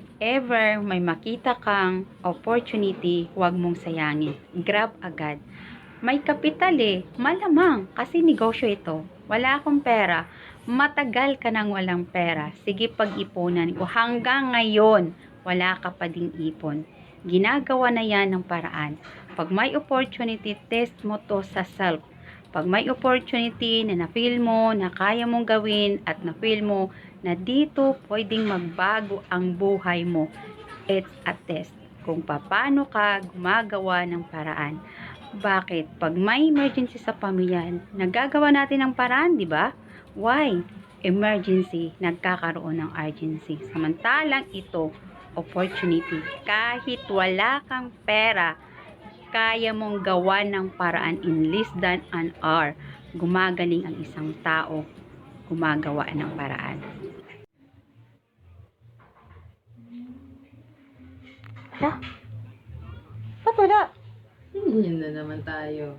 If ever may makita kang opportunity, huwag mong sayangin. Grab agad. May kapital malamang kasi negosyo ito. Wala akong pera. Matagal ka nang walang pera. Sige pag-ipunan ko. Hanggang ngayon, wala ka pa ding ipon. Ginagawa na yan ng paraan. Pag may opportunity, test mo to sa self. Pag may opportunity na na-feel mo, na kaya mong gawin at na-feel mo na dito pwedeng magbago ang buhay mo, it's a test kung paano ka gumagawa ng paraan. Bakit? Pag may emergency sa pamilya, nagagawa natin ng paraan, di ba? Why? Emergency, nagkakaroon ng urgency. Samantalang ito, opportunity. Kahit wala kang pera, kaya mong gawa ng paraan in less than an hour. Gumagaling ang isang tao, gumagawa ng paraan. Hala? Ba't wala? Yun na naman tayo.